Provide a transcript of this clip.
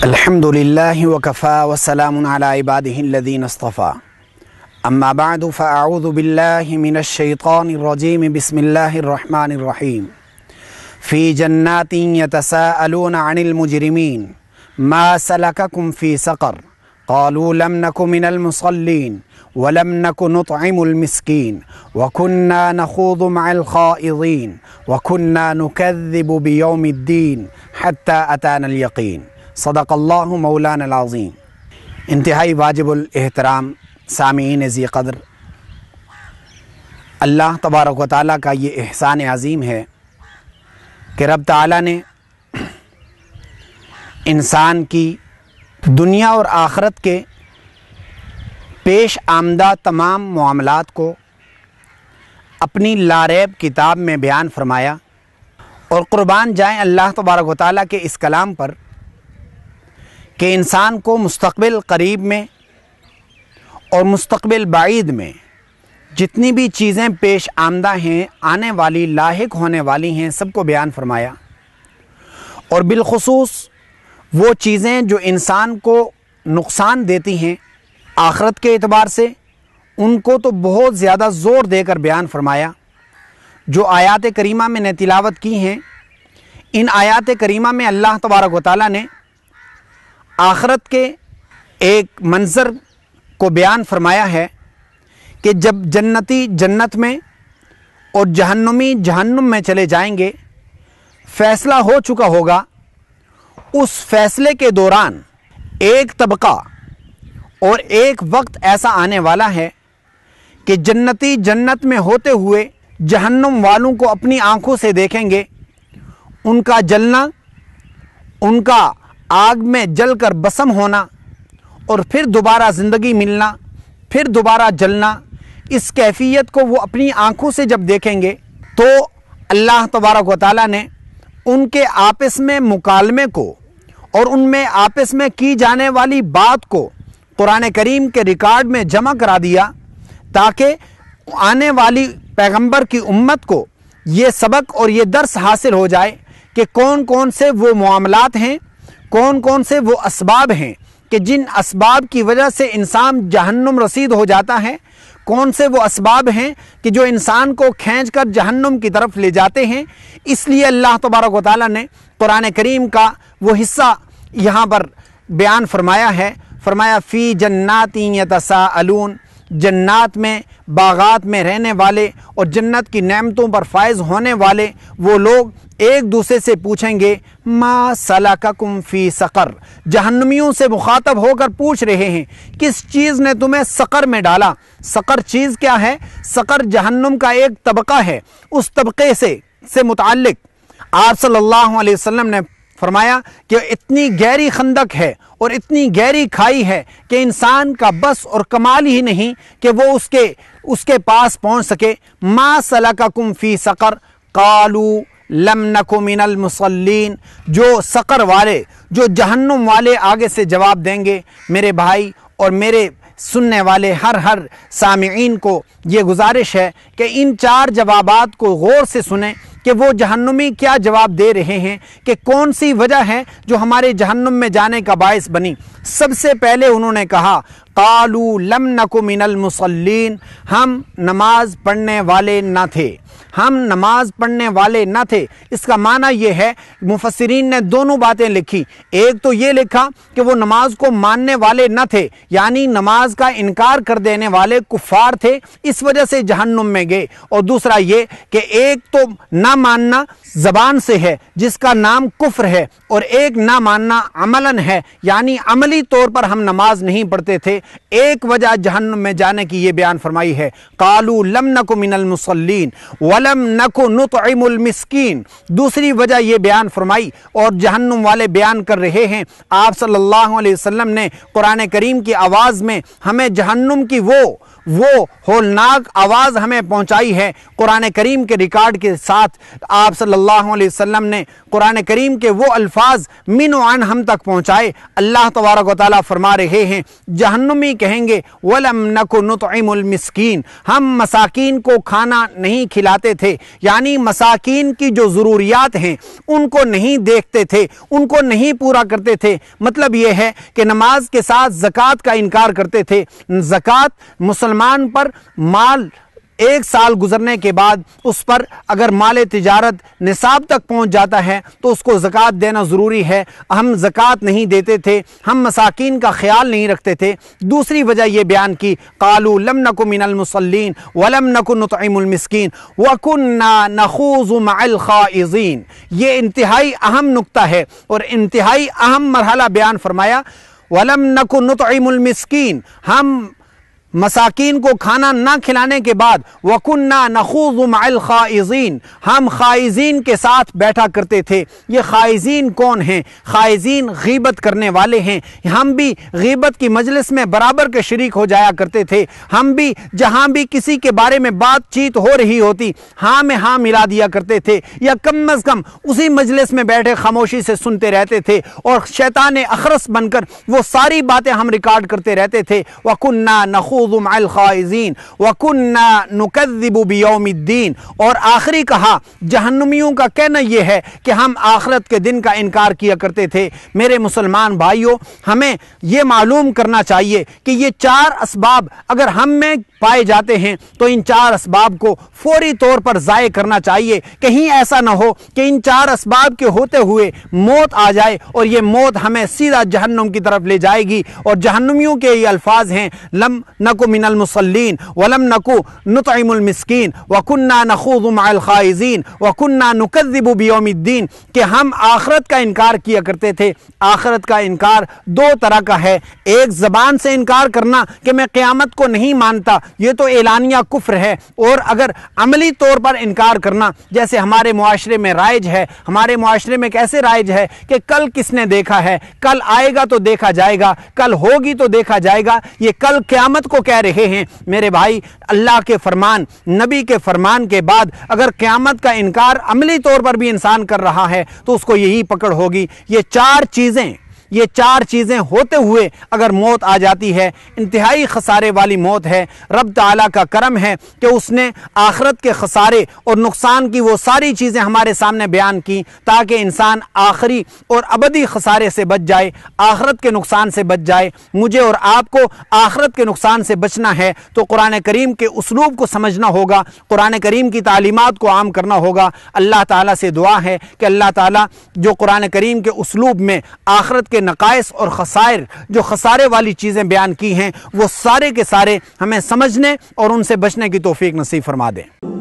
الحمد لله وكفى وسلام على عباده الذين اصطفى اما بعد فاعوذ بالله من الشيطان الرجيم بسم الله الرحمن الرحيم في جنات يتساءلون عن المجرمين ما سلككم في سقر قالوا لم نك من المصلين ولم نك نطعم المسكين وكنا نخوض مع الخائضين وكنا نكذب بيوم الدين حتى أتانا اليقين صدق اللہ مولانا العظیم۔ انتہائی واجب الاحترام سامعین ذی قدر، اللہ تبارک و تعالیٰ کا یہ احسان عظیم ہے کہ رب تعالیٰ نے انسان کی دنیا اور آخرت کے پیش آمدہ تمام معاملات کو اپنی لاریب کتاب میں بیان فرمایا، اور قربان جائیں اللہ تبارک و تعالیٰ کے اس کلام پر کہ انسان کو مستقبل قریب میں اور مستقبل بعید میں جتنی بھی چیزیں پیش آمدہ ہیں، آنے والی، لاحق ہونے والی ہیں، سب کو بیان فرمایا، اور بالخصوص وہ چیزیں جو انسان کو نقصان دیتی ہیں آخرت کے اعتبار سے، ان کو تو بہت زیادہ زور دے کر بیان فرمایا۔ جو آیات کریمہ میں نے تلاوت کی ہیں، ان آیات کریمہ میں اللہ تبارک و تعالیٰ نے آخرت کے ایک منظر کو بیان فرمایا ہے کہ جب جنتی جنت میں اور جہنمی جہنم میں چلے جائیں گے، فیصلہ ہو چکا ہوگا، اس فیصلے کے دوران ایک طبقہ اور ایک وقت ایسا آنے والا ہے کہ جنتی جنت میں ہوتے ہوئے جہنم والوں کو اپنی آنکھوں سے دیکھیں گے، ان کا جلنا، ان کا آگ میں جل کر بسم ہونا، اور پھر دوبارہ زندگی ملنا، پھر دوبارہ جلنا، اس کیفیت کو وہ اپنی آنکھوں سے جب دیکھیں گے تو اللہ تبارک و تعالیٰ نے ان کے آپس میں مکالمے کو اور ان میں آپس میں کی جانے والی بات کو قرآن کریم کے ریکارڈ میں جمع کرا دیا، تاکہ آنے والی پیغمبر کی امت کو یہ سبق اور یہ درس حاصل ہو جائے کہ کون کون سے وہ معاملات ہیں، کون کون سے وہ اسباب ہیں کہ جن اسباب کی وجہ سے انسان جہنم رسید ہو جاتا ہے، کون سے وہ اسباب ہیں کہ جو انسان کو کھینچ کر جہنم کی طرف لے جاتے ہیں۔ اس لیے اللہ تبارک و تعالیٰ نے قرآن کریم کا وہ حصہ یہاں پر بیان فرمایا ہے، فرمایا فی جنات یتساءلون، جنات میں، باغات میں رہنے والے اور جنت کی نعمتوں پر فائز ہونے والے وہ لوگ ایک دوسرے سے پوچھیں گے ما سلککم فی سقر، جہنمیوں سے مخاطب ہو کر پوچھ رہے ہیں کس چیز نے تمہیں سقر میں ڈالا۔ سقر چیز کیا ہے؟ سقر جہنم کا ایک طبقہ ہے، اس طبقے سے متعلق آپ صلی اللہ علیہ وسلم نے فرمایا کہ اتنی گہری خندق ہے اور اتنی گہری کھائی ہے کہ انسان کا بس اور کمال ہی نہیں کہ وہ اس کے پاس پہنچ سکے۔ ما سلککم فی سقر قالوا لم نک من المصلین، جو سقر والے، جو جہنم والے آگے سے جواب دیں گے۔ میرے بھائی اور میرے سننے والے ہر سامعین کو یہ گزارش ہے کہ ان چار جوابات کو غور سے سنیں کہ وہ جہنمی کیا جواب دے رہے ہیں، کہ کون سی وجہ ہے جو ہمارے جہنم میں جانے کا باعث بنی۔ سب سے پہلے انہوں نے کہا قالوا لم نک من المصلین، ہم نماز پڑھنے والے نہ تھے، ہم نماز پڑھنے والے نہ تھے۔ اس کا معنی یہ ہے، مفسرین نے دونوں باتیں لکھی، ایک تو یہ لکھا کہ وہ نماز کو ماننے والے نہ تھے، یعنی نماز کا انکار کر دینے والے کفار تھے، اس وجہ سے جہنم میں گئے، اور دوسرا یہ کہ ایک تو نہ ماننا زبان سے ہے جس کا نام کفر ہے، اور ایک نہ ماننا عملاً ہے، یعنی عملی طور پر ہم نماز نہیں پڑھتے تھے۔ ایک وجہ جہنم میں جانے کی یہ بیان فرمائی ہے، قالوا لم نک من المصلین ولم نک نطعم المسکین، دوسری وجہ یہ بیان فرمائی، اور جہنم والے بیان کر رہے ہیں آپ صلی اللہ علیہ وسلم نے قرآن کریم کی آواز میں ہمیں جہنم کی وہ ہولناک آواز ہمیں پہنچائی ہے۔ قرآن کریم کے ریکارڈ کے ساتھ آپ صلی اللہ علیہ وسلم نے قرآن کریم کے وہ الفاظ من و عن ہم تک پہنچائے۔ اللہ تبارک و تعالیٰ فرما رہے ہیں، جہنمی کہیں گے وَلَمْ نَكُ نُطْعِمُ الْمِسْكِينَ، ہم مساکین کو کھانا نہیں کھلاتے تھے، یعنی مساکین کی جو ضروریات ہیں ان کو نہیں دیکھتے تھے، ان کو نہیں پورا کرتے تھے۔ مطلب یہ ہے کہ نماز کے ساتھ زکوٰۃ کا انکار کرتے تھے۔ زکوٰۃ مسلمان پر مال 1 سال گزرنے کے بعد اس پر اگر مال تجارت نصاب تک پہنچ جاتا ہے تو اس کو زکوٰۃ دینا ضروری ہے۔ ہم زکوٰۃ نہیں دیتے تھے، ہم مساکین کا خیال نہیں رکھتے تھے۔ دوسری وجہ یہ بیان کی، قالوا لم نک من المصلین ولم نک نطعم المسکین وکنا نخوض مع الخائضین۔ یہ انتہائی اہم نقطہ ہے اور انتہائی اہم مرحلہ بیان فرمایا، ولم نک نطعم المسکین، ہم مساکین کو کھانا نہ کھلانے کے بعد وَكُنَّا نَخُوضُ مَعَ الْخَائِضِينَ، ہم خائضین کے ساتھ بیٹھا کرتے تھے۔ یہ خائضین کون ہیں؟ خائضین غیبت کرنے والے ہیں۔ ہم بھی غیبت کی مجلس میں برابر کے شریک ہو جایا کرتے تھے۔ ہم بھی جہاں بھی کسی کے بارے میں بات چیت ہو رہی ہوتی ہاں میں ہاں ملا دیا کرتے تھے، یا کم از کم اسی مجلس میں بیٹھے خاموشی سے سنتے رہتے تھے، اور شیطان اخرس بن کر وہ ساری باتیں ہم ریکارڈ کرتے رہتے تھے۔ وَكُنَّا نَخُوضُ مع الخائضین وَكُنَّا نُكَذِّبُ بِيَوْمِ الدِّينِ، اور آخری کہا جہنمیوں کا کہنا یہ ہے کہ ہم آخرت کے دن کا انکار کیا کرتے تھے۔ میرے مسلمان بھائیوں، ہمیں یہ معلوم کرنا چاہیے کہ یہ 4 اسباب اگر ہم میں پائے جاتے ہیں تو ان 4 اسباب کو فوری طور پر ضائع کرنا چاہیے۔ کہیں ایسا نہ ہو کہ ان 4 اسباب کے ہوتے ہوئے موت آ جائے اور یہ موت ہمیں سیدھا جہنم کی طرف لے جائے گی۔ اور جہنمیوں کے یہ الفاظ ہیں، لم نکو من المصلین ولم نکو نطعم المسکین وکنا نخوض مع الخائضین وکنا نکذب بیوم الدین، کہ ہم آخرت کا انکار کیا کرتے تھے۔ آخرت کا انکار 2 طرح کا ہے، ایک زبان سے انکار کرنا کہ میں قیامت کو نہیں مانتا، یہ تو اعلانیہ کفر ہے، اور اگر عملی طور پر انکار کرنا جیسے ہمارے معاشرے میں رائج ہے۔ ہمارے معاشرے میں کیسے رائج ہے کہ کل کس نے دیکھا ہے، کل آئے گا تو دیکھا جائے گا، کل ہوگی تو دیکھا جائے گا، یہ کل قیامت کو کہہ رہے ہیں۔ میرے بھائی، اللہ کے فرمان، نبی کے فرمان کے بعد اگر قیامت کا انکار عملی طور پر بھی انسان کر رہا ہے تو اس کو یہی پکڑ ہوگی۔ یہ 4 چیزیں ہوتے ہوئے اگر موت آ جاتی ہے، انتہائی خسارے والی موت ہے۔ رب تعالیٰ کا کرم ہے کہ اس نے آخرت کے خسارے اور نقصان کی وہ ساری چیزیں ہمارے سامنے بیان کی تاکہ انسان آخری اور ابدی خسارے سے بچ جائے، آخرت کے نقصان سے بچ جائے۔ مجھے اور آپ کو آخرت کے نقصان سے بچنا ہے تو قرآن کریم کے اسلوب کو سمجھنا ہوگا، قرآن کریم کی تعلیمات کو عام کرنا ہوگا۔ اللہ تعالیٰ سے دعا ہے کہ اللہ تعالیٰ جو قرآن کریم کے اسلوب میں آخرت کے نقائص اور خسائر، جو خسارے والی چیزیں بیان کی ہیں، وہ سارے کے سارے ہمیں سمجھنے اور ان سے بچنے کی توفیق نصیب فرما دیں۔